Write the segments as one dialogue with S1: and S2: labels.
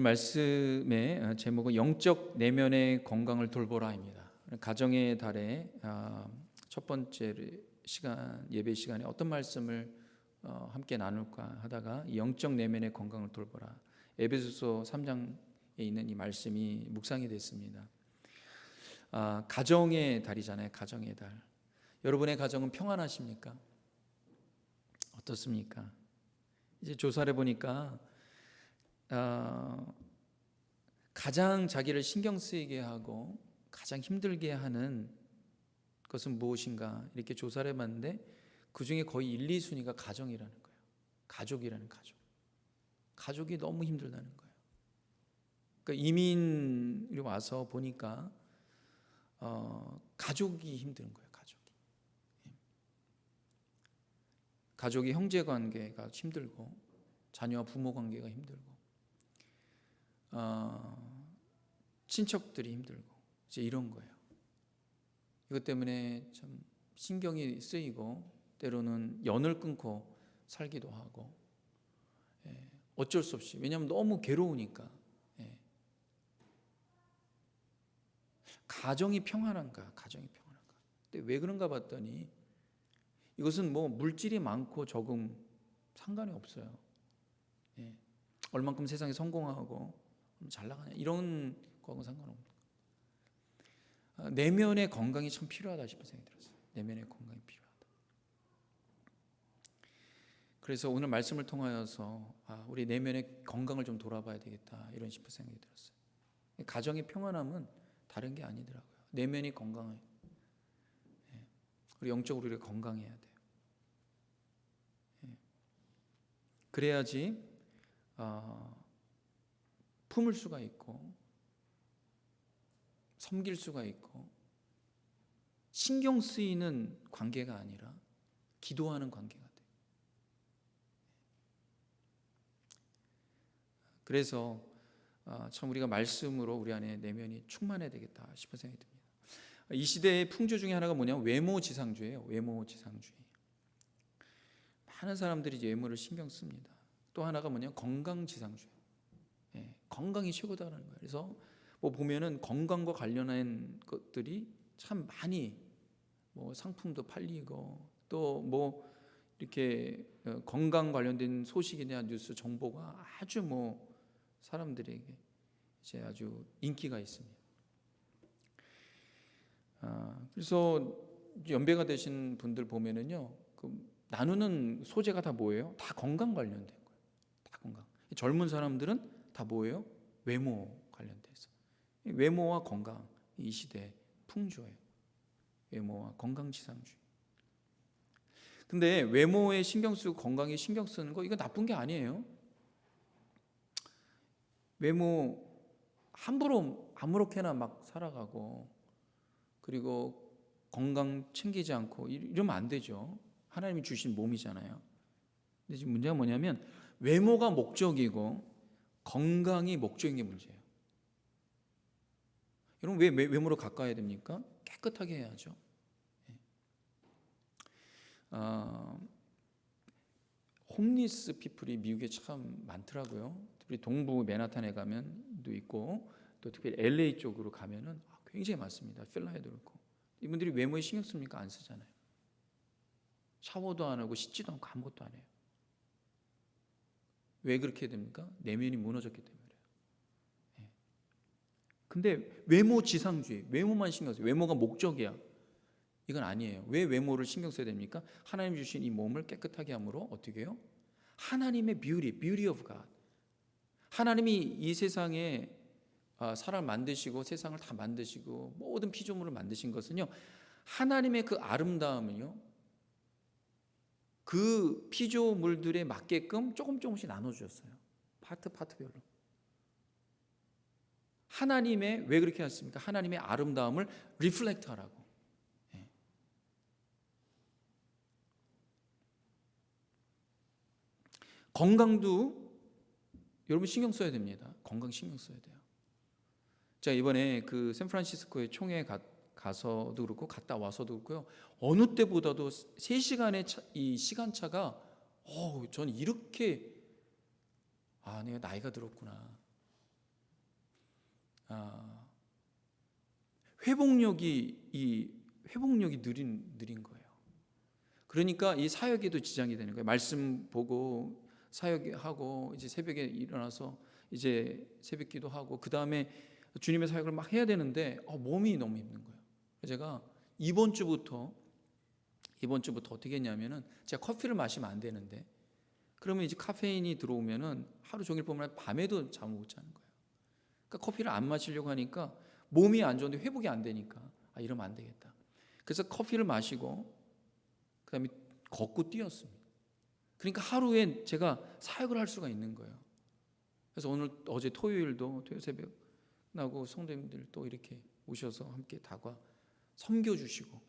S1: 말씀의 제목은 영적 내면의 건강을 돌보라입니다. 가정의 달의 첫 번째 시간, 예배 시간에 어떤 말씀을 함께 나눌까 하다가 이 영적 내면의 건강을 돌보라, 에베소서 3장에 있는 이 말씀이 묵상이 됐습니다. 가정의 달이잖아요. 가정의 달. 여러분의 가정은 평안하십니까? 어떻습니까? 이제 조사를 보니까 가장 자기를 신경 쓰이게 하고 가장 힘들게 하는 것은 무엇인가 이렇게 조사를 해봤는데 그 중에 거의 1, 2순위가 가정이라는 거예요. 가족이라는 가족이 너무 힘들다는 거예요. 그러니까 이민이 와서 보니까 가족이 힘든 거예요. 가족이 형제 관계가 힘들고 자녀와 부모 관계가 힘들고 친척들이 힘들고 이제 이런 거예요. 이것 때문에 참 신경이 쓰이고 때로는 연을 끊고 살기도 하고, 어쩔 수 없이, 왜냐하면 너무 괴로우니까. 가정이 평안한가? 근데 왜 그런가 봤더니 이것은 뭐 물질이 많고 적음 상관이 없어요. 얼만큼 세상에 성공하고 잘 나가냐 이런 거하고는 상관없는 거예요. 내면의 건강이 참 필요하다 싶은 생각이 들었어요. 내면의 건강이 필요하다. 그래서 오늘 말씀을 통하여서 우리 내면의 건강을 좀 돌아봐야 되겠다 이런 싶은 생각이 들었어요. 가정의 평안함은 다른 게 아니더라고요. 내면이 건강해요. 우리 영적으로 우리가 건강해야 돼요. 그래야지 품을 수가 있고 섬길 수가 있고 신경 쓰이는 관계가 아니라 기도하는 관계가 돼요. 그래서 참 우리가 말씀으로 우리 안에 내면이 충만해야 되겠다 싶은 생각이 듭니다. 이 시대의 풍조 중에 하나가 뭐냐면 외모지상주의예요. 외모지상주의. 많은 사람들이 외모를 신경 씁니다. 또 하나가 뭐냐면 건강지상주의. 건강이 최고다라는 거예요. 그래서 뭐 보면은 건강과 관련한 것들이 참 많이 뭐 상품도 팔리고 또 뭐 이렇게 건강 관련된 소식이나 뉴스 정보가 아주 뭐 사람들에게 이제 아주 인기가 있습니다. 그래서 연배가 되신 분들 보면은요, 나누는 소재가 다 뭐예요? 다 건강 관련된 거예요. 다 건강. 젊은 사람들은 다 뭐예요? 외모 관련돼서. 외모와 건강, 이 시대 풍조예요. 외모와 건강지상주의. 근데 외모에 신경 쓰고 건강에 신경 쓰는 거 이거 나쁜 게 아니에요. 외모 함부로 아무렇게나 막 살아가고 그리고 건강 챙기지 않고 이러면 안 되죠. 하나님이 주신 몸이잖아요. 근데 지금 문제가 뭐냐면 외모가 목적이고 건강이 목적인 게 문제예요. 여러분 왜 외모로 가까워야 됩니까? 깨끗하게 해야죠. 홈리스 피플이 미국에 참 많더라고요. 특히 동부 맨하탄에 가면도 있고 또 특히 LA 쪽으로 가면은 굉장히 많습니다. 필라에도 그렇고. 이분들이 외모에 신경 씁니까? 안 쓰잖아요. 샤워도 안 하고 씻지도 않고 아무것도 안 해요. 왜 그렇게 됩니까? 내면이 무너졌기 때문에 그래요. 근데 외모 지상주의, 외모만 신경 써요. 외모가 목적이야. 이건 아니에요. 왜 외모를 신경 써야 됩니까? 하나님 주신 이 몸을 깨끗하게 함으로 어떻게 해요? 하나님의 beauty of God. 하나님이 이 세상에 사람을 만드시고 세상을 다 만드시고 모든 피조물을 만드신 것은요, 하나님의 그 아름다움을요, 그 피조물들에 맞게끔 조금씩 나눠주셨어요. 파트별로. 하나님의, 왜 그렇게 하셨습니까? 하나님의 아름다움을 리플렉트 하라고. 건강도 여러분 신경 써야 됩니다. 건강 신경 써야 돼요. 자, 이번에 그 샌프란시스코에 총회 가서도 그렇고 갔다 와서도 그렇고요. 어느 때보다도 3시간의 이 시간차가 전 이렇게 내가 나이가 들었구나. 회복력이 느린 거예요. 그러니까 이 사역에도 지장이 되는 거예요. 말씀 보고 사역하고 이제 새벽에 일어나서 이제 새벽기도 하고 그 다음에 주님의 사역을 막 해야 되는데 몸이 너무 힘든 거예요. 제가 이번 주부터 어떻게 했냐면은 제가 커피를 마시면 안 되는데 그러면 이제 카페인이 들어오면은 하루 종일 보면 밤에도 잠을 못 자는 거예요. 그러니까 커피를 안 마시려고 하니까 몸이 안 좋은데 회복이 안 되니까 이러면 안 되겠다. 그래서 커피를 마시고 그다음에 걷고 뛰었습니다. 그러니까 하루에 제가 사역을 할 수가 있는 거예요. 그래서 어제 토요일 새벽 나고 성도님들 또 이렇게 오셔서 함께 다과 섬겨주시고,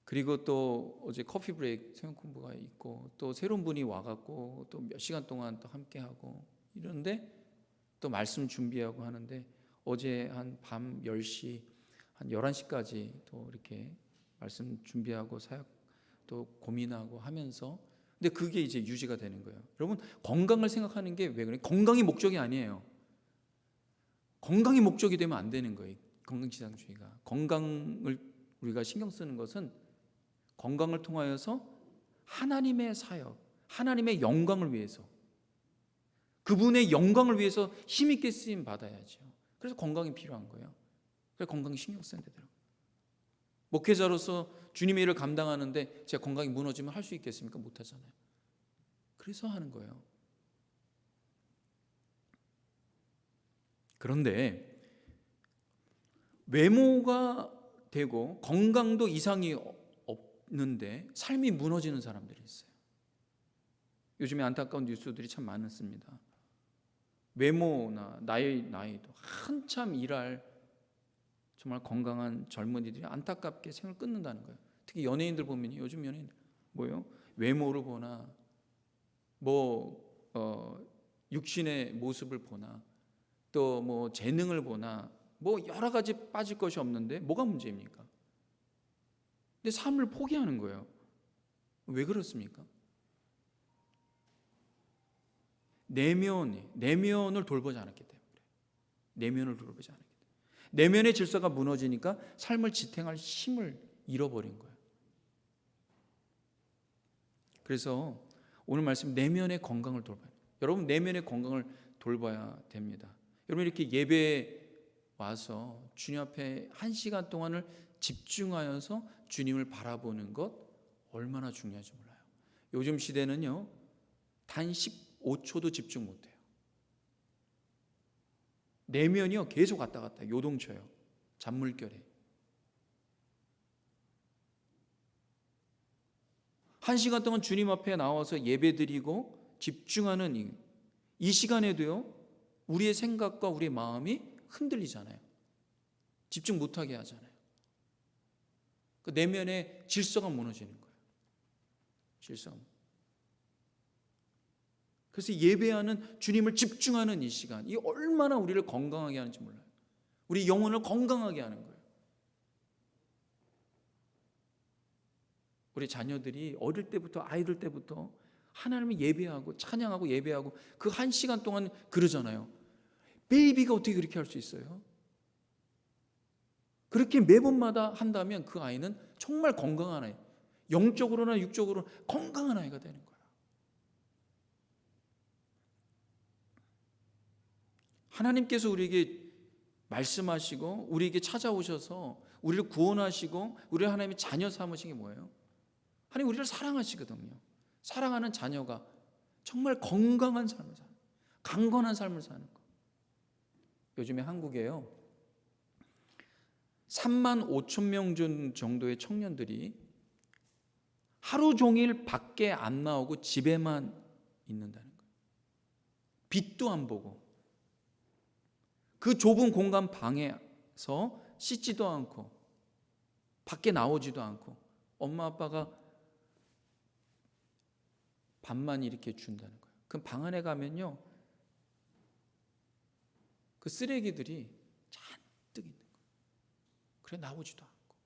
S1: 그리고 또 어제 커피 브레이크 새벽 공부가 있고 또 새로운 분이 와갖고 또 몇 시간 동안 또 함께 하고 이런데 또 말씀 준비하고 하는데 어제 한 밤 10시 한 11시까지 또 이렇게 말씀 준비하고 사역 또 고민하고 하면서, 근데 그게 이제 유지가 되는 거예요. 여러분, 건강을 생각하는 게 왜 그래? 건강이 목적이 아니에요. 건강이 목적이 되면 안 되는 거예요. 건강지상주의가. 건강을 우리가 신경 쓰는 것은 건강을 통하여서 하나님의 사역, 하나님의 영광을 위해서, 그분의 영광을 위해서 힘있게 쓰임 받아야죠. 그래서 건강이 필요한 거예요. 그래서 건강이 신경 써야 되더라고요. 목회자로서 주님의 일을 감당하는데 제가 건강이 무너지면 할 수 있겠습니까? 못하잖아요. 그래서 하는 거예요. 그런데 외모가 되고 건강도 이상이 없는데 삶이 무너지는 사람들이 있어요. 요즘에 안타까운 뉴스들이 참 많습니다. 외모나 나이도 한참 일할 정말 건강한 젊은이들이 안타깝게 생을 끊는다는 거예요. 특히 연예인들 보면 요즘 연예인 뭐예요? 외모를 보나 육신의 모습을 보나 또 뭐 재능을 보나 뭐 여러 가지 빠질 것이 없는데 뭐가 문제입니까? 근데 삶을 포기하는 거예요. 왜 그렇습니까? 내면을 돌보지 않았기 때문에. 내면을 돌보지 않았기 때문에. 내면의 질서가 무너지니까 삶을 지탱할 힘을 잃어버린 거예요. 그래서 오늘 말씀, 내면의 건강을 돌봐야 돼요. 여러분, 내면의 건강을 돌봐야 됩니다. 여러분, 이렇게 예배에 와서 주님 앞에 1시간 동안을 집중하여서 주님을 바라보는 것 얼마나 중요한지 몰라요. 요즘 시대는요, 단 15초도 집중 못해요. 내면이요, 계속 왔다 갔다 요동쳐요. 잔물결에. 1시간 동안 주님 앞에 나와서 예배드리고 집중하는 이 시간에도요, 우리의 생각과 우리의 마음이 흔들리잖아요. 집중 못하게 하잖아요. 그 내면의 질서가 무너지는 거예요. 질서. 그래서 예배하는, 주님을 집중하는 이 시간, 이 얼마나 우리를 건강하게 하는지 몰라요. 우리 영혼을 건강하게 하는 거예요. 우리 자녀들이 어릴 때부터, 아이들 때부터 하나님을 예배하고 찬양하고 예배하고 그 1시간 동안 그러잖아요. 베이비가 어떻게 그렇게 할 수 있어요? 그렇게 매번마다 한다면 그 아이는 정말 건강한 아이, 영적으로나 육적으로 건강한 아이가 되는 거예요. 하나님께서 우리에게 말씀하시고 우리에게 찾아오셔서 우리를 구원하시고 우리를 하나님의 자녀 삼으신 게 뭐예요? 하나님 우리를 사랑하시거든요. 사랑하는 자녀가 정말 건강한 삶을 사는, 강건한 삶을 사는 거. 요즘에 한국에요, 3만 5천 명 정도의 청년들이 하루 종일 밖에 안 나오고 집에만 있는다는 거예요. 빛도 안 보고 그 좁은 공간 방에서 씻지도 않고 밖에 나오지도 않고 엄마 아빠가 밥만 이렇게 준다는 거예요. 그럼 방 안에 가면요, 그 쓰레기들이 잔뜩 있는 거예요. 그래 나오지도 않고.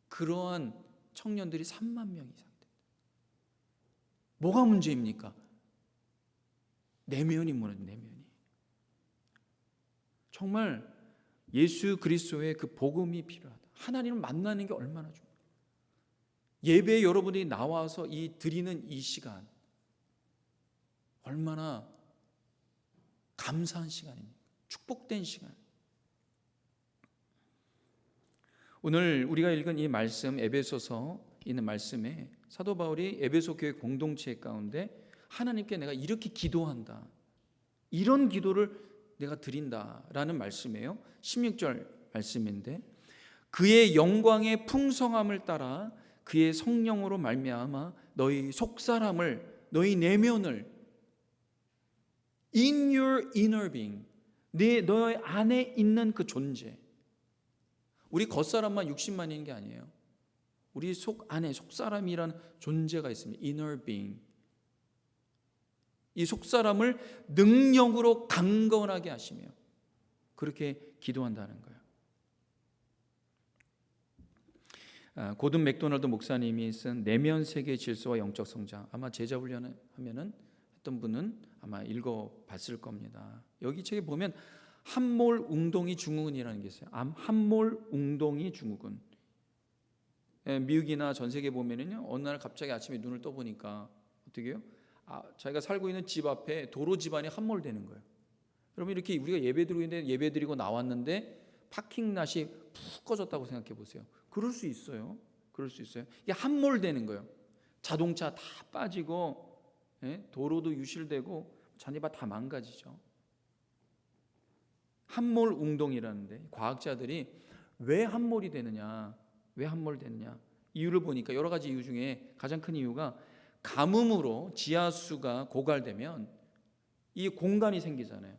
S1: 그러한 청년들이 3만 명 이상 됩니다. 뭐가 문제입니까? 내면이 무너진, 내면이 정말 예수 그리스도의 그 복음이 필요하다. 하나님을 만나는 게 얼마나 중요해요. 예배에 여러분이 나와서 드리는 이 시간 얼마나 감사한 시간입니까? 축복된 시간. 오늘 우리가 읽은 이 말씀, 에베소서 있는 말씀에 사도 바울이 에베소 교회 공동체 가운데 하나님께 내가 이렇게 기도한다, 이런 기도를 내가 드린다라는 말씀이에요. 16절 말씀인데, 그의 영광의 풍성함을 따라 그의 성령으로 말미암아 너희 속사람을, 너희 내면을, in your inner being, 너의 안에 있는 그 존재. 우리 겉사람만 60만이 있는 게 아니에요. 우리 속 안에 속사람이라는 존재가 있습니다. inner being. 이 속사람을 능력으로 강건하게 하시며 그렇게 기도한다는 거예요. 고든 맥도날드 목사님이 쓴 내면 세계 질서와 영적 성장, 아마 제자 훈련을 하면은 했던 분은 아마 읽어봤을 겁니다. 여기 책에 보면 함몰 웅동이 증후군이라는 게 있어요. 함몰 웅동이 증후군. 미국이나 전 세계 보면은요, 어느 날 갑자기 아침에 눈을 떠보니까 어떻게 해요? 자기가 살고 있는 집 앞에 도로 집안이 함몰되는 거예요. 여러분, 이렇게 우리가 예배드리고 있는데, 예배드리고 나왔는데 파킹랏이 푹 꺼졌다고 생각해 보세요. 그럴 수 있어요. 그럴 수 있어요. 이게 함몰되는 거예요. 자동차 다 빠지고, 도로도 유실되고 잔디밭 다 망가지죠. 함몰 웅동이라는데, 과학자들이 왜 함몰이 되느냐, 왜 함몰되느냐 이유를 보니까 여러 가지 이유 중에 가장 큰 이유가 가뭄으로 지하수가 고갈되면 이 공간이 생기잖아요.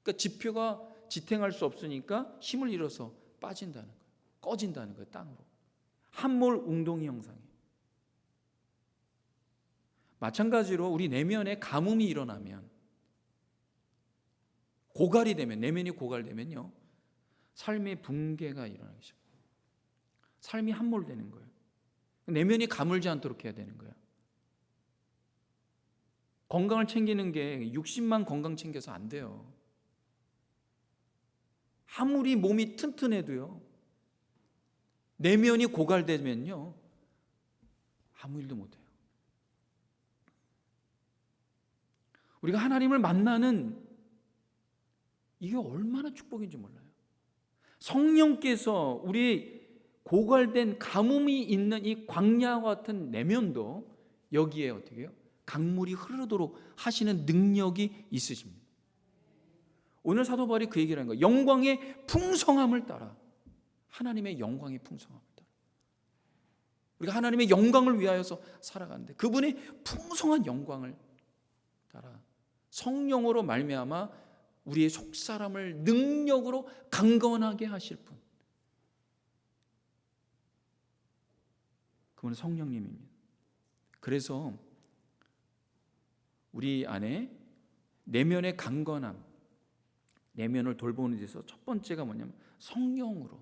S1: 그러니까 지표가 지탱할 수 없으니까 힘을 잃어서 빠진다는 거예요. 꺼진다는 거예요. 땅으로. 함몰 웅동이 형상이에요. 마찬가지로 우리 내면에 가뭄이 일어나면, 고갈이 되면, 내면이 고갈되면요, 삶의 붕괴가 일어나기 시작해요. 삶이 함몰되는 거예요. 내면이 가물지 않도록 해야 되는 거예요. 건강을 챙기는 게 60만 건강 챙겨서 안 돼요. 아무리 몸이 튼튼해도요, 내면이 고갈되면요, 아무 일도 못해요. 우리가 하나님을 만나는 이게 얼마나 축복인지 몰라요. 성령께서 우리 고갈된 가뭄이 있는 이 광야와 같은 내면도 여기에 어떻게 해요? 강물이 흐르도록 하시는 능력이 있으십니다. 오늘 사도 바울이 그 얘기를 하는 거예요. 영광의 풍성함을 따라, 하나님의 영광의 풍성함을 따라. 우리가 하나님의 영광을 위하여서 살아가는데 그분의 풍성한 영광을 따라 성령으로 말미암아 우리의 속사람을 능력으로 강건하게 하실 분, 그분은 성령님입니다. 그래서 우리 안에 내면의 강건함, 내면을 돌보는 데서 첫 번째가 뭐냐면 성령으로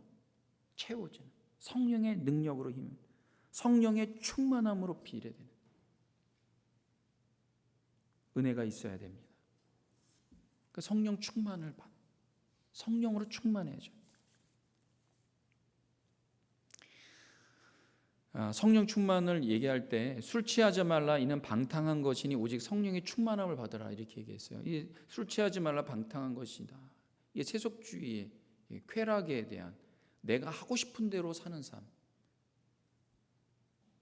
S1: 채워지는, 성령의 능력으로 힘, 성령의 충만함으로 비례되는 은혜가 있어야 됩니다. 그러니까 성령 충만을 받, 성령으로 충만해져. 성령 충만을 얘기할 때 술 취하지 말라, 이는 방탕한 것이니 오직 성령의 충만함을 받으라, 이렇게 얘기했어요. 이 술 취하지 말라 방탕한 것이다. 이게 세속주의의 쾌락에 대한, 내가 하고 싶은 대로 사는 삶.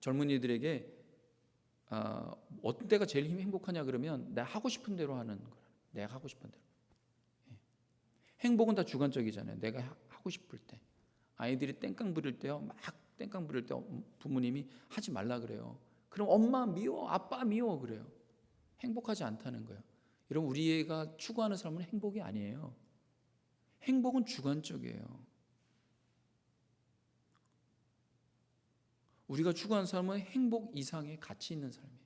S1: 젊은이들에게 어떤 때가 제일 행복하냐 그러면 내가 하고 싶은 대로 하는 거라. 내가 하고 싶은 대로. 행복은 다 주관적이잖아요. 내가 하고 싶을 때. 아이들이 땡깡 부릴 때요, 막 땡깡 부릴 때 부모님이 하지 말라 그래요. 그럼 엄마 미워, 아빠 미워 그래요. 행복하지 않다는 거예요. 여러분, 우리가 추구하는 삶은 행복이 아니에요. 행복은 주관적이에요. 우리가 추구하는 삶은 행복 이상의 가치 있는 삶이에요.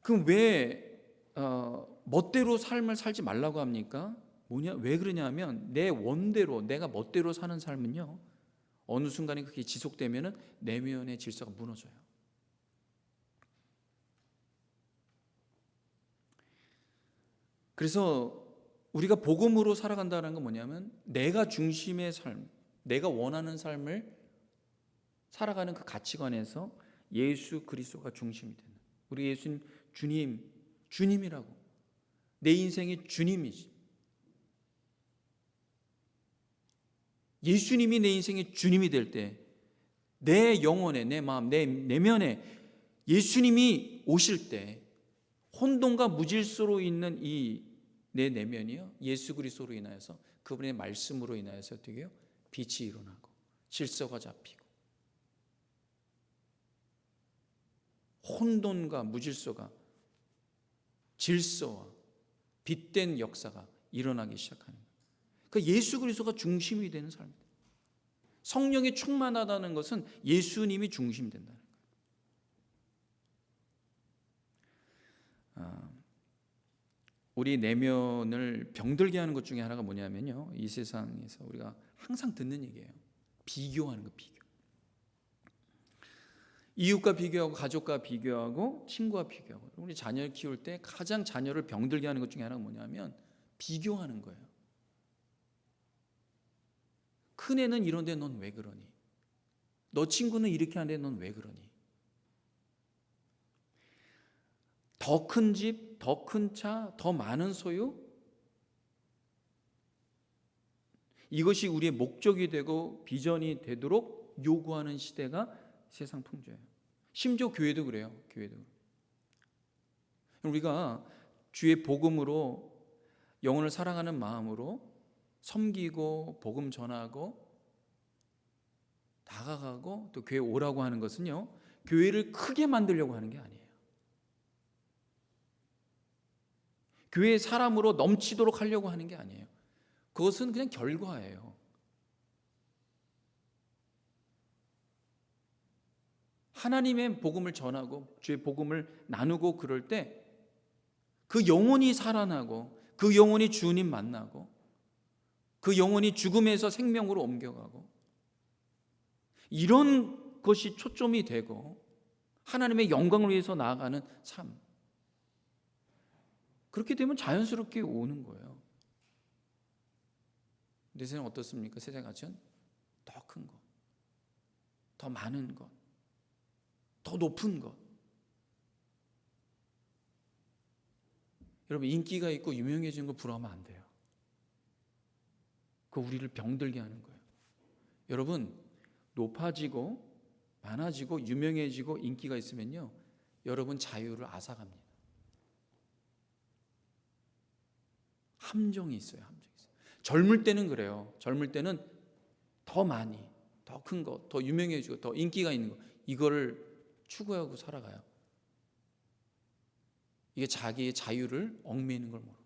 S1: 그럼 왜 멋대로 삶을 살지 말라고 합니까? 왜 그러냐면 내 원대로, 내가 멋대로 사는 삶은요, 어느 순간에 그게 지속되면은 내면의 질서가 무너져요. 그래서 우리가 복음으로 살아간다는 건 뭐냐면 내가 중심의 삶, 내가 원하는 삶을 살아가는 그 가치관에서 예수 그리스도가 중심이 되는, 우리 예수님 주님이라고, 내 인생의 주님이지. 예수님이 내 인생의 주님이 될 때 내 영혼에, 내 마음, 내 내면에 예수님이 오실 때 혼돈과 무질서로 있는 이 내 내면이요, 예수 그리스도로 인하여서, 그분의 말씀으로 인하여서 어떻게 해요? 빛이 일어나고 질서가 잡히고 혼돈과 무질서가 질서와 빛된 역사가 일어나기 시작하는 거예요. 그러니까 예수 그리스도가 중심이 되는 삶입니다. 성령이 충만하다는 것은 예수님이 중심이 된다는 거예요. 우리 내면을 병들게 하는 것 중에 하나가 뭐냐면요, 이 세상에서 우리가 항상 듣는 얘기예요. 비교하는 거, 비교. 이웃과 비교하고, 가족과 비교하고, 친구와 비교하고. 우리 자녀를 키울 때 가장 자녀를 병들게 하는 것 중에 하나가 뭐냐면 비교하는 거예요. 큰애는 이런데 넌 왜 그러니? 너 친구는 이렇게 하는데 넌 왜 그러니? 더 큰 집, 더 큰 차, 더 많은 소유, 이것이 우리의 목적이 되고 비전이 되도록 요구하는 시대가 세상 풍조예요. 심지어 교회도 그래요. 교회도. 우리가 주의 복음으로 영혼을 사랑하는 마음으로 섬기고 복음 전하고 다가가고 또 교회 오라고 하는 것은요, 교회를 크게 만들려고 하는 게 아니에요. 교회의 사람으로 넘치도록 하려고 하는 게 아니에요. 그것은 그냥 결과예요. 하나님의 복음을 전하고 주의 복음을 나누고 그럴 때 그 영혼이 살아나고, 그 영혼이 주님 만나고, 그 영혼이 죽음에서 생명으로 옮겨가고, 이런 것이 초점이 되고 하나님의 영광을 위해서 나아가는 삶, 그렇게 되면 자연스럽게 오는 거예요. 근데 세상은 어떻습니까? 세상 가치는 더 큰 것, 더 많은 것, 더 높은 것. 여러분, 인기가 있고 유명해지는 거 부러워하면 안 돼요. 그거 우리를 병들게 하는 거예요. 여러분, 높아지고 많아지고 유명해지고 인기가 있으면요, 여러분 자유를 앗아갑니다. 함정이 있어요. 함정이 있어요. 젊을 때는 그래요. 젊을 때는 더 많이, 더 큰 것, 더 유명해지고 더 인기가 있는 것, 이거를 추구하고 살아가요. 이게 자기의 자유를 얽매이는 걸 모르고.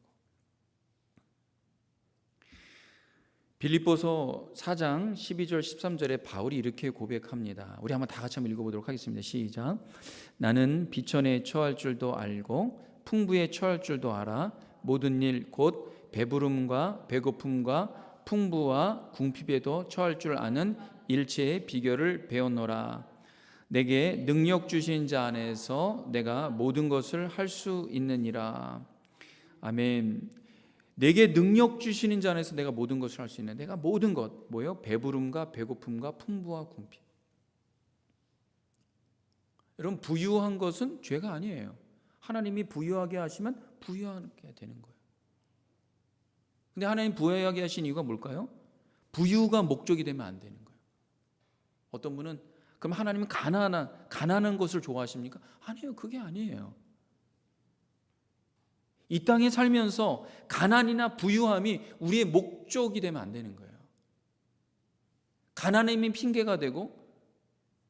S1: 빌립보서 4장 12절 13절에 바울이 이렇게 고백합니다. 우리 한번 다 같이 한번 읽어보도록 하겠습니다. 시작. 나는 비천에 처할 줄도 알고 풍부에 처할 줄도 알아. 모든 일 곧 배부름과 배고픔과 풍부와 궁핍에도 처할 줄 아는 일체의 비결을 배웠노라. 내게 능력 주신 자 안에서 내가 모든 것을 할 수 있느니라. 아멘. 내게 능력 주시는 자 안에서 내가 모든 것을 할 수 있는, 내가 모든 것, 뭐예요? 배부름과 배고픔과 풍부와 궁핍. 여러분, 부유한 것은 죄가 아니에요. 하나님이 부유하게 하시면 부유하게 되는 거예요. 근데 하나님 부유하게 하신 이유가 뭘까요? 부유가 목적이 되면 안 되는 거예요. 어떤 분은 그럼 하나님은 가난한 것을 좋아하십니까? 아니에요. 그게 아니에요. 이 땅에 살면서 가난이나 부유함이 우리의 목적이 되면 안 되는 거예요. 가난함이 핑계가 되고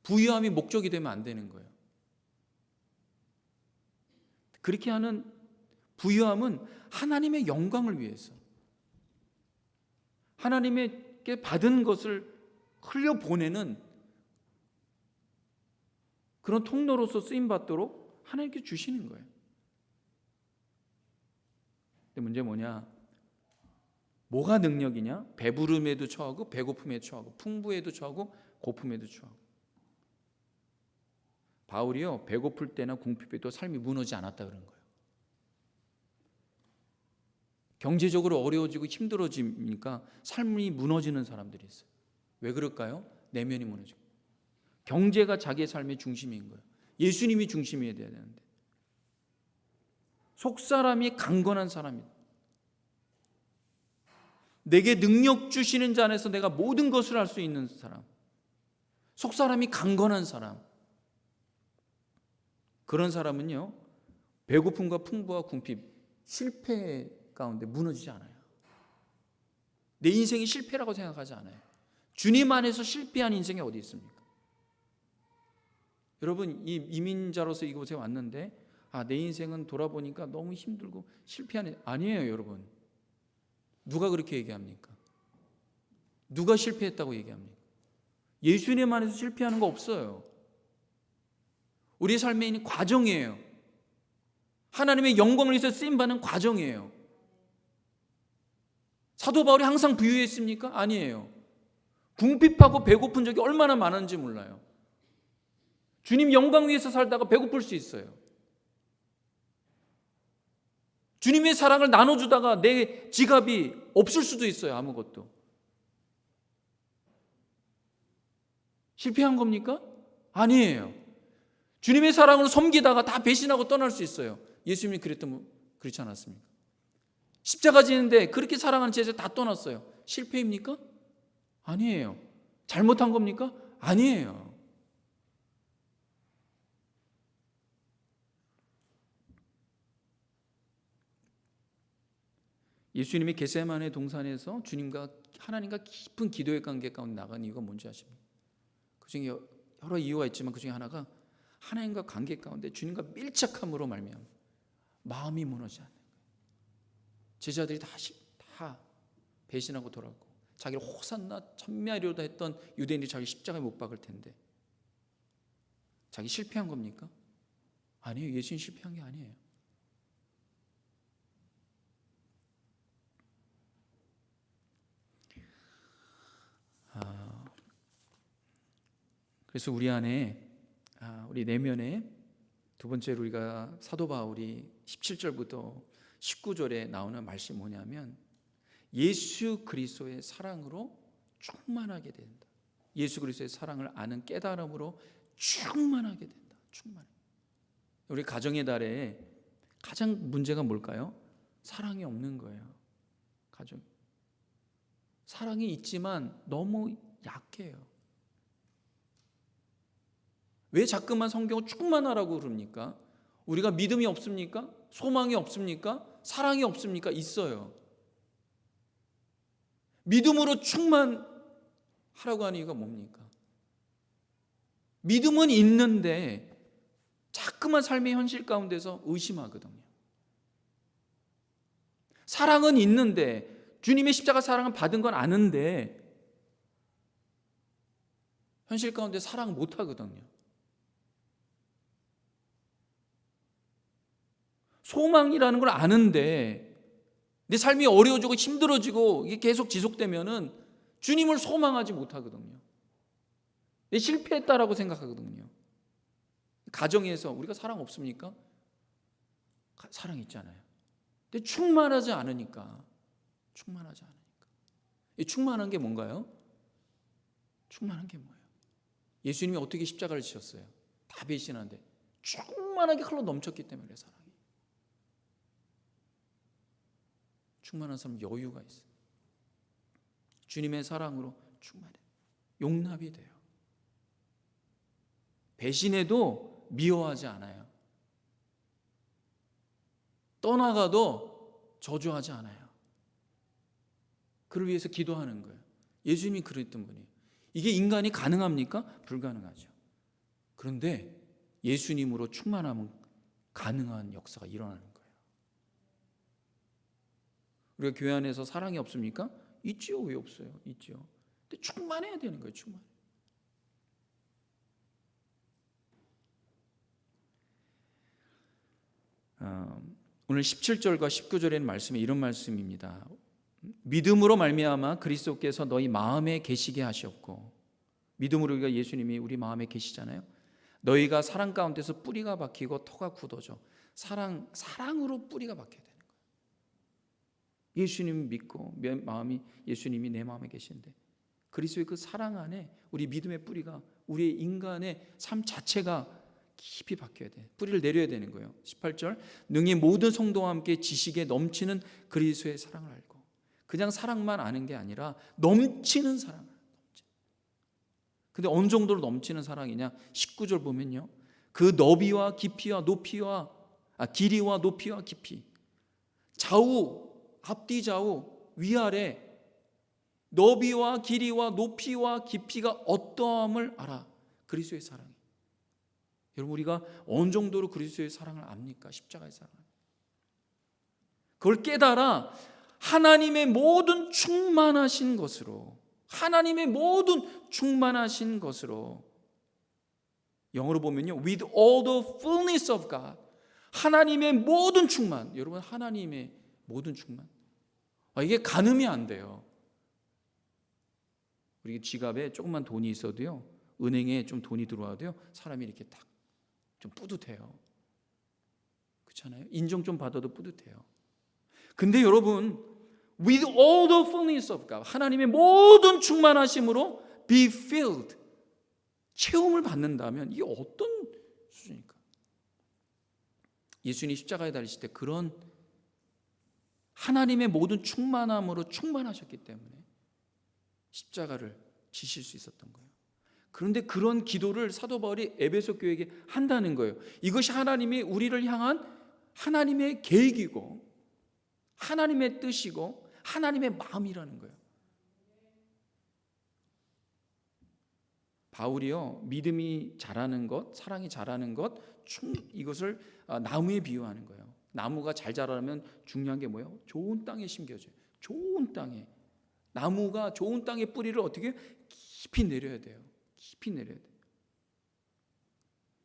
S1: 부유함이 목적이 되면 안 되는 거예요. 그렇게 하는 부유함은 하나님의 영광을 위해서, 하나님께 받은 것을 흘려보내는 그런 통로로서 쓰임받도록 하나님께 주시는 거예요. 근데 문제 뭐냐? 뭐가 능력이냐? 배부름에도 처하고 배고픔에도 처하고 풍부에도 처하고 고품에도 처하고. 바울이요, 배고플 때나 궁핍 때도 삶이 무너지지 않았다 그런 거예요. 경제적으로 어려워지고 힘들어지니까 삶이 무너지는 사람들이 있어요. 왜 그럴까요? 내면이 무너지고. 경제가 자기의 삶의 중심인 거예요. 예수님이 중심이어야 되는데. 속사람이 강건한 사람이다. 내게 능력 주시는 자 안에서 내가 모든 것을 할 수 있는 사람. 속사람이 강건한 사람. 그런 사람은요, 배고픔과 풍부와 궁핍, 실패 가운데 무너지지 않아요. 내 인생이 실패라고 생각하지 않아요. 주님 안에서 실패한 인생이 어디 있습니까? 여러분, 이 이민자로서 이곳에 왔는데 내 인생은 돌아보니까 너무 힘들고 실패한, 아니에요. 여러분, 누가 그렇게 얘기합니까? 누가 실패했다고 얘기합니까? 예수님 안에서 실패하는 거 없어요. 우리 삶에 있는 과정이에요. 하나님의 영광을 위해서 쓰임받는 과정이에요. 사도 바울이 항상 부유했습니까? 아니에요. 궁핍하고 배고픈 적이 얼마나 많은지 몰라요. 주님 영광 위해서 살다가 배고플 수 있어요. 주님의 사랑을 나눠주다가 내 지갑이 없을 수도 있어요. 아무것도. 실패한 겁니까? 아니에요. 주님의 사랑을 섬기다가 다 배신하고 떠날 수 있어요. 예수님이 그렇지 않았습니까? 십자가 지는데 그렇게 사랑하는 제자 다 떠났어요. 실패입니까? 아니에요. 잘못한 겁니까? 아니에요. 예수님이 겟세마네 동산에서 주님과 하나님과 깊은 기도의 관계 가운데 나간 이유가 뭔지 아십니까? 그중에 여러 이유가 있지만 그중에 하나가 하나님과 관계 가운데 주님과 밀착함으로 말미암아 마음이 무너지지 않는 거예요. 제자들이 다 배신하고 돌아가고 자기를 호산나 천매하려다 했던 유대인들이 자기 십자가에 못 박을 텐데 자기 실패한 겁니까? 아니에요. 예수님 실패한 게 아니에요. 그래서 우리 안에 우리 내면에 두 번째로 우리가 사도 바울이 17절부터 19절에 나오는 말씀이 뭐냐면 예수 그리스도의 사랑으로 충만하게 된다. 예수 그리스도의 사랑을 아는 깨달음으로 충만하게 된다. 충만해. 우리 가정의 달에 가장 문제가 뭘까요? 사랑이 없는 거예요. 가정. 사랑이 있지만 너무 약해요. 왜 자꾸만 성경을 충만하라고 그럽니까? 우리가 믿음이 없습니까? 소망이 없습니까? 사랑이 없습니까? 있어요. 믿음으로 충만하라고 하는 이유가 뭡니까? 믿음은 있는데 자꾸만 삶의 현실 가운데서 의심하거든요. 사랑은 있는데 주님의 십자가 사랑을 받은 건 아는데 현실 가운데 사랑을 못하거든요. 소망이라는 걸 아는데 내 삶이 어려워지고 힘들어지고 이게 계속 지속되면은 주님을 소망하지 못하거든요. 내 실패했다라고 생각하거든요. 가정에서 우리가 사랑 없습니까? 사랑 있잖아요. 근데 충만하지 않으니까. 이 충만한 게 뭔가요? 충만한 게 뭐예요? 예수님이 어떻게 십자가를 지셨어요? 다 배신한데 충만하게 흘러 넘쳤기 때문에 사랑이. 충만한 사람 여유가 있어요. 주님의 사랑으로 충만해. 용납이 돼요. 배신해도 미워하지 않아요. 떠나가도 저주하지 않아요. 그를 위해서 기도하는 거예요. 예수님이 그랬던 분이에요. 이게 인간이 가능합니까? 불가능하죠. 그런데 예수님으로 충만하면 가능한 역사가 일어나는 거예요. 우리가 교회 안에서 사랑이 없습니까? 있지요. 왜 없어요? 있지요. 근데 충만해야 되는 거예요. 충만. 오늘 17절과 19절에는 말씀이 이런 말씀입니다. 믿음으로 말미암아 그리스도께서 너희 마음에 계시게 하셨고, 믿음으로 우리가 예수님이 우리 마음에 계시잖아요. 너희가 사랑 가운데서 뿌리가 박히고 터가 굳어져 사랑으로 뿌리가 박혀야 되는 거예요. 예수님 믿고 마음이 예수님이 내 마음에 계신데 그리스도의 그 사랑 안에 우리 믿음의 뿌리가 우리의 인간의 삶 자체가 깊이 박혀야 돼. 뿌리를 내려야 되는 거예요. 18절 능히 모든 성도와 함께 지식에 넘치는 그리스도의 사랑을 알고 그냥 사랑만 아는 게 아니라 넘치는 사랑을. 근데 어느 정도로 넘치는 사랑이냐? 19절 보면요. 그 너비와 깊이와 높이와 길이와 높이와 깊이 좌우 앞뒤 좌우 위아래 너비와 길이와 높이와 깊이가 어떠함을 알아. 그리스도의 사랑이. 여러분 우리가 어느 정도로 그리스도의 사랑을 압니까? 십자가의 사랑을. 그걸 깨달아 하나님의 모든 충만하신 것으로 하나님의 모든 충만하신 것으로 영어로 보면요 with all the fullness of God 하나님의 모든 충만. 여러분 하나님의 모든 충만 이게 가늠이 안 돼요. 우리 지갑에 조금만 돈이 있어도요 은행에 좀 돈이 들어와도요 사람이 이렇게 딱 좀 뿌듯해요. 그렇잖아요. 인정 좀 받아도 뿌듯해요. 근데 여러분 with all the fullness of God 하나님의 모든 충만하심으로 be filled 체험을 받는다면 이게 어떤 수준입니까? 예수님이 십자가에 달리실 때 그런 하나님의 모든 충만함으로 충만하셨기 때문에 십자가를 지실 수 있었던 거예요. 그런데 그런 기도를 사도 바울이 에베소 교회에게 한다는 거예요. 이것이 하나님이 우리를 향한 하나님의 계획이고 하나님의 뜻이고 하나님의 마음이라는 거예요. 바울이요 믿음이 자라는 것, 사랑이 자라는 것, 이것을 나무에 비유하는 거예요. 나무가 잘 자라면 중요한 게 뭐예요? 좋은 땅에 심겨져요. 좋은 땅에. 나무가 좋은 땅의 뿌리를 어떻게 깊이 내려야 돼요. 깊이 내려야 돼요.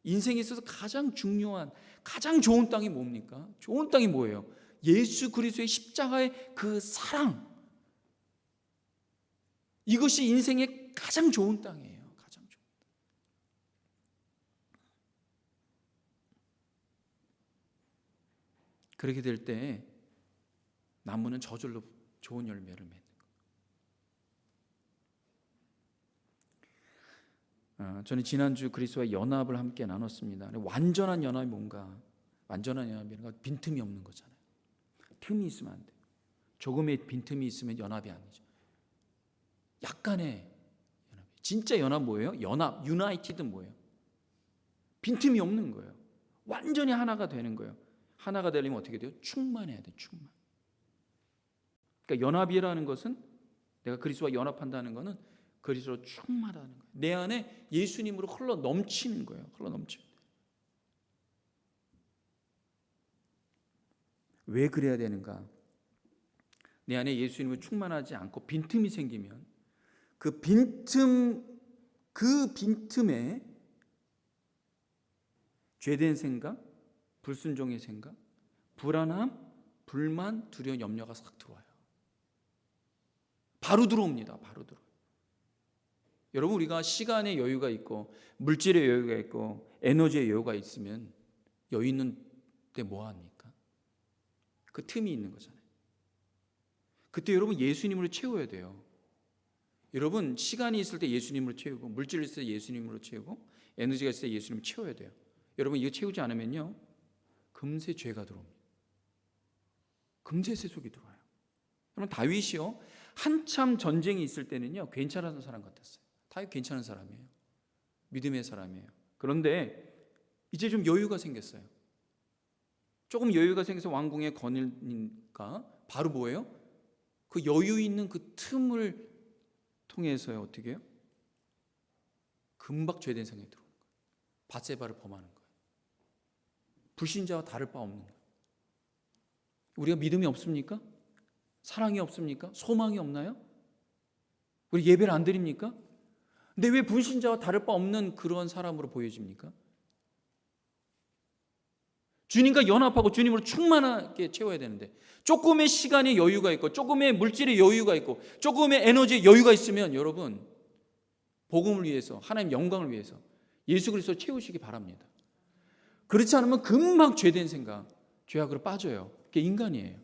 S1: 인생에 있어서 가장 중요한 가장 좋은 땅이 뭡니까? 좋은 땅이 뭐예요? 예수 그리스도의 십자가의 그 사랑. 이것이 인생의 가장 좋은 땅이에요. 가장 좋은 땅. 그렇게 될 때 나무는 저절로 좋은 열매를 맺는 거예요. 저는 지난주 그리스도와 연합을 함께 나눴습니다. 완전한 연합이 뭔가? 완전한 연합이라는 건 빈틈이 없는 거잖아요. 틈이 있으면 안 돼요. 조금의 빈틈이 있으면 연합이 아니죠. 약간의 연합. 진짜 연합 뭐예요? 연합, 유나이티드 뭐예요? 빈틈이 없는 거예요. 완전히 하나가 되는 거예요. 하나가 되려면 어떻게 돼요? 충만해야 돼요. 충만. 그러니까 연합이라는 것은 내가 그리스도와 연합한다는 것은 그리스도로 충만하다는 거예요. 내 안에 예수님으로 흘러 넘치는 거예요. 흘러 넘치는. 왜 그래야 되는가? 내 안에 예수님으로 충만하지 않고 빈틈이 생기면 그 빈틈에 죄된 생각, 불순종의 생각, 불안함, 불만, 두려움, 염려가 싹 들어와요. 바로 들어옵니다. 바로 들어와요. 여러분 우리가 시간의 여유가 있고 물질의 여유가 있고 에너지의 여유가 있으면 여유 있는 때 뭐 합니까? 그 틈이 있는 거잖아요. 그때 여러분 예수님으로 채워야 돼요. 여러분 시간이 있을 때 예수님으로 채우고 물질이 있을 때 예수님으로 채우고 에너지가 있을 때 예수님으로 채워야 돼요. 여러분 이거 채우지 않으면요 금세 죄가 들어옵니다. 금세 세속이 들어와요. 여러분 다윗이요 한참 전쟁이 있을 때는요 괜찮은 사람 같았어요. 다윗 괜찮은 사람이에요. 믿음의 사람이에요. 그런데 이제 좀 여유가 생겼어요. 조금 여유가 생겨서 왕궁에 거니까 바로 뭐예요? 그 여유 있는 그 틈을 통해서요 어떻게 해요? 금방 죄된 생각이 들어오는 거예요. 밧세바를 범하는 거예요. 불신자와 다를 바 없는 거예요. 우리가 믿음이 없습니까? 사랑이 없습니까? 소망이 없나요? 우리 예배를 안 드립니까? 근데 왜 불신자와 다를 바 없는 그런 사람으로 보여집니까? 주님과 연합하고 주님으로 충만하게 채워야 되는데 조금의 시간의 여유가 있고 조금의 물질의 여유가 있고 조금의 에너지의 여유가 있으면 여러분 복음을 위해서 하나님 영광을 위해서 예수 그리스도 채우시기 바랍니다. 그렇지 않으면 금방 죄된 생각, 죄악으로 빠져요. 그게 인간이에요.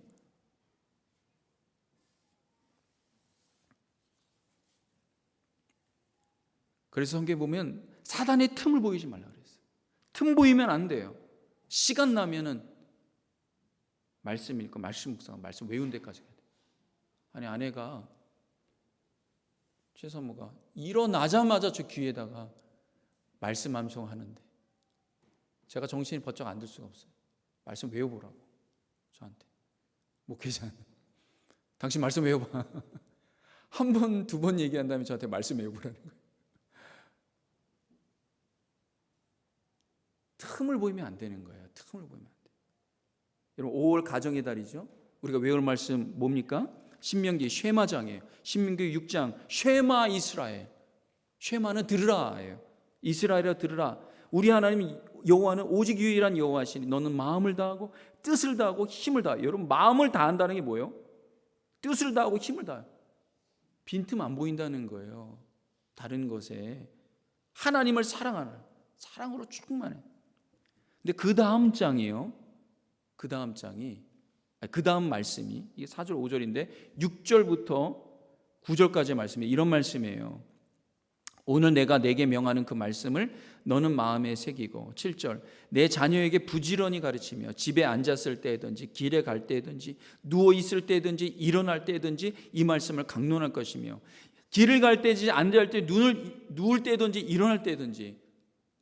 S1: 그래서 성경에 보면 사단의 틈을 보이지 말라 그랬어요. 틈 보이면 안 돼요. 시간 나면은 말씀 읽고 말씀 묵상, 말씀 외운 데까지 가야 돼요. 아니 아내가 최사모가 일어나자마자 저 귀에다가 말씀 암송하는데 제가 정신이 번쩍 안 들 수가 없어요. 말씀 외워보라고 저한테. 목회자는 당신 말씀 외워봐. 한 번, 두 번 얘기한 다음에 저한테 말씀 외워보라는 거예요. 틈을 보이면 안 되는 거예요. 틈을 보이면 안 돼요. 여러분 5월 가정의 달이죠. 우리가 외울 말씀 뭡니까? 신명기 쉐마장이에요. 신명기 6장 쉐마 이스라엘. 쉐마는 들으라예요. 이스라엘아 들으라. 우리 하나님 여호와는 오직 유일한 여호와시니 너는 마음을 다하고 뜻을 다하고 힘을 다하. 여러분 마음을 다한다는 게 뭐예요? 뜻을 다하고 힘을 다해요. 빈틈 안 보인다는 거예요. 다른 것에 하나님을 사랑하는 사랑으로 충만해. 근데 그 다음 장이에요. 그 다음 말씀이 이게 4절 5절인데 6절부터 9절까지의 말씀이 이런 말씀이에요. 오늘 내가 내게 명하는 그 말씀을 너는 마음에 새기고 7절 내 자녀에게 부지런히 가르치며 집에 앉았을 때든지 길에 갈 때든지 누워 있을 때든지 일어날 때든지 이 말씀을 강론할 것이며 길을 갈 때든지 앉을 때 누울 때든지 일어날 때든지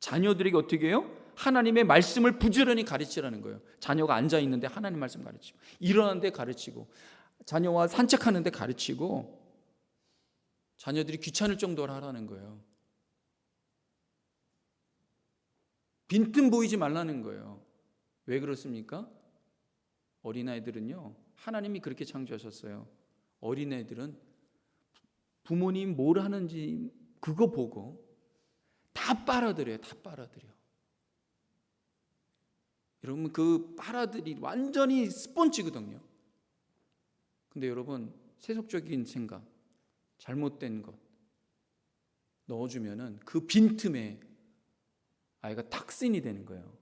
S1: 자녀들에게 어떻게 해요? 하나님의 말씀을 부지런히 가르치라는 거예요. 자녀가 앉아 있는데 하나님 말씀 가르치고 일어나는데 가르치고 자녀와 산책하는데 가르치고 자녀들이 귀찮을 정도로 하라는 거예요. 빈틈 보이지 말라는 거예요. 왜 그렇습니까? 어린아이들은요 하나님이 그렇게 창조하셨어요. 어린애들은 부모님 뭘 하는지 그거 보고 다 빨아들여요. 다 빨아들여. 여러분 그 빨아들이 완전히 스펀지거든요. 근데 여러분 세속적인 생각 잘못된 것 넣어주면은 그 빈틈에 아이가 탁신이 되는 거예요.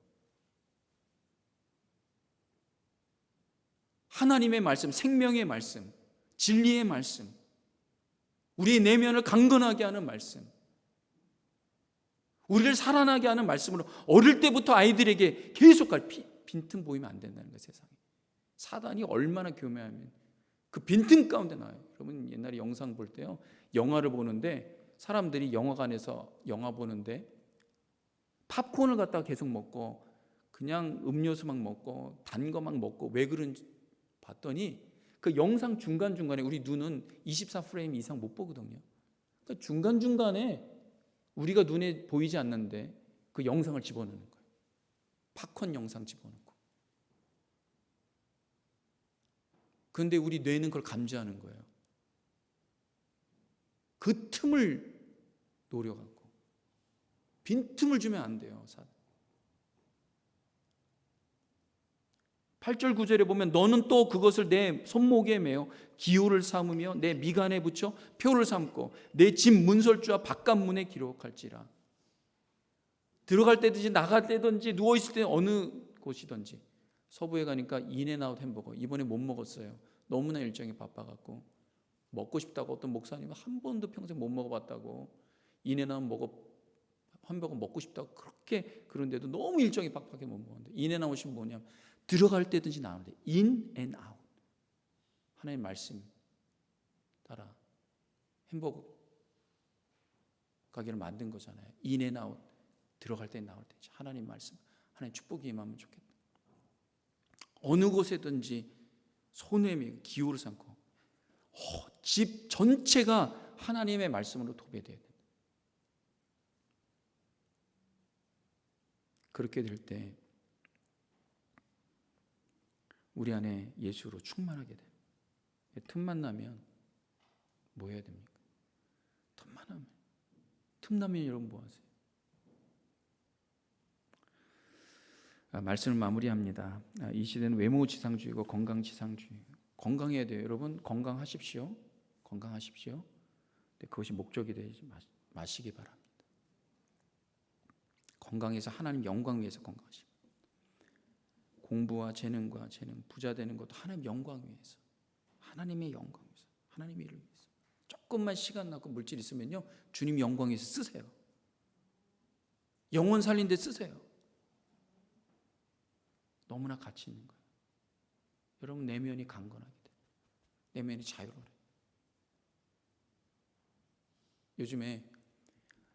S1: 하나님의 말씀, 생명의 말씀, 진리의 말씀, 우리의 내면을 강건하게 하는 말씀, 우리를 살아나게 하는 말씀으로 어릴 때부터 아이들에게 계속 빈틈 보이면 안 된다는 거예요. 세상에 사단이 얼마나 교묘하면 그 빈틈 가운데 나와요. 여러분 옛날에 영상 볼 때요 영화를 보는데 사람들이 영화관에서 영화 보는데 팝콘을 갖다가 계속 먹고 그냥 음료수 막 먹고 단 거 막 먹고 왜 그런지 봤더니 그 영상 중간중간에 우리 눈은 24프레임 이상 못 보거든요. 그러니까 중간중간에 우리가 눈에 보이지 않는데 그 영상을 집어넣는 거예요. 팝콘 영상 집어넣고. 그런데 우리 뇌는 그걸 감지하는 거예요. 그 틈을 노려갖고 빈틈을 주면 안 돼요. 8절 9절에 보면 너는 또 그것을 내 손목에 매어 기호를 삼으며 내 미간에 붙여 표를 삼고 내 집 문설주와 바깥문에 기록할지라. 들어갈 때든지 나갈 때든지 누워있을 때 어느 곳이든지. 서부에 가니까 인앤아웃 햄버거 이번에 못 먹었어요. 너무나 일정이 바빠갖고 먹고 싶다고 어떤 목사님은 한 번도 평생 못 먹어봤다고 인앤아웃 햄버거 먹고 싶다고 그렇게 그런데도 너무 일정이 빡빡해 못 먹었는데 인앤아웃이 뭐냐면 들어갈 때든지 나올 때 인 앤 아웃 하나님 말씀 따라 햄버거 가게를 만든 거잖아요. 인 앤 아웃 들어갈 때 나올 때 하나님 말씀 하나님 축복이 임하면 좋겠다. 어느 곳에든지 손에 기호를 삼고 집 전체가 하나님의 말씀으로 도배돼야 된다. 그렇게 될 때 우리 안에 예수로 충만하게 돼요. 틈만 나면 뭐 해야 됩니까? 틈 나면 여러분 뭐 하세요? 말씀을 마무리합니다. 이 시대는 외모지상주의고 건강지상주의. 건강해야 돼요. 여러분 건강하십시오. 건강하십시오. 근데 그것이 목적이 되지 마시기 바랍니다. 건강해서 하나님 영광 위해서 건강하십시오. 공부와 재능과 재능, 부자 되는 것도 하나님 영광 위해서, 하나님의 영광 위해서, 하나님의 일을 위해서. 조금만 시간 나고 물질 있으면요 주님 영광 위해서 쓰세요. 영혼 살린 데 쓰세요. 너무나 가치 있는 거예요. 여러분 내면이 강건하게 돼요. 내면이 자유로워요. 요즘에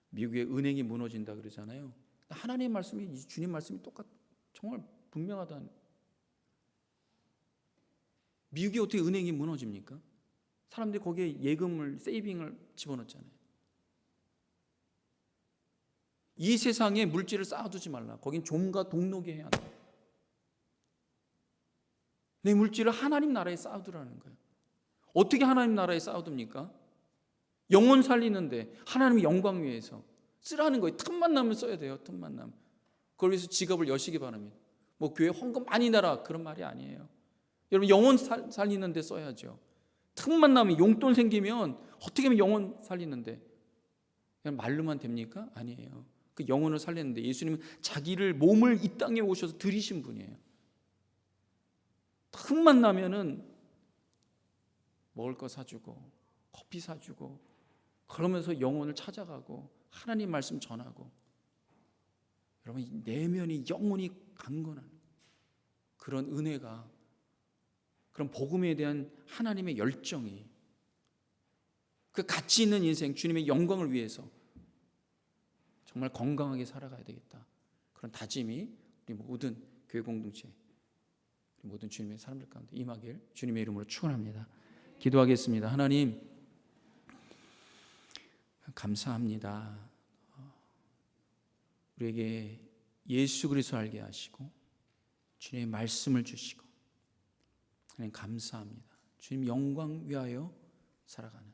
S1: 미국의 은행이 무너진다 그러잖아요. 하나님의 말씀이, 주님 말씀이 정말 분명하다는. 미국이 어떻게 은행이 무너집니까? 사람들이 거기에 예금을, 세이빙을 집어넣잖아요. 이 세상에 물질을 쌓아두지 말라. 거긴 좀과 동록이 해야 한다. 내 물질을 하나님 나라에 쌓아두라는 거예요. 어떻게 하나님 나라에 쌓아둡니까? 영혼 살리는데 하나님의 영광 위해서 쓰라는 거예요. 틈만 나면 써야 돼요. 틈만 나면. 그걸 위해서 지갑을 여시기 바랍니다. 뭐 교회 헌금 많이 내라 그런 말이 아니에요. 여러분 영혼 살리는 데 써야죠. 틈만 나면, 용돈 생기면 어떻게 하면 영혼 살리는데, 그냥 말로만 됩니까? 아니에요. 그 영혼을 살리는데 예수님은 자기를, 몸을 이 땅에 오셔서 들이신 분이에요. 틈만 나면은 먹을 거 사주고 커피 사주고 그러면서 영혼을 찾아가고 하나님 말씀 전하고. 여러분 이 내면이, 영혼이 강건한 그런 은혜가, 그런 복음에 대한 하나님의 열정이, 그 가치 있는 인생, 주님의 영광을 위해서 정말 건강하게 살아가야 되겠다. 그런 다짐이 우리 모든 교회 공동체, 우리 모든 주님의 사람들 가운데 임하길 주님의 이름으로 축원합니다. 기도하겠습니다. 하나님 감사합니다. 우리에게 예수 그리스도 알게 하시고 주님의 말씀을 주시고, 하나님 감사합니다. 주님 영광 위하여 살아가는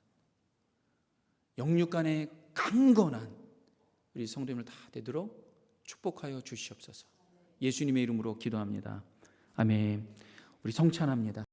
S1: 영육간의 강건한 우리 성도님을 다 되도록 축복하여 주시옵소서. 예수님의 이름으로 기도합니다. 아멘. 우리 성찬합니다.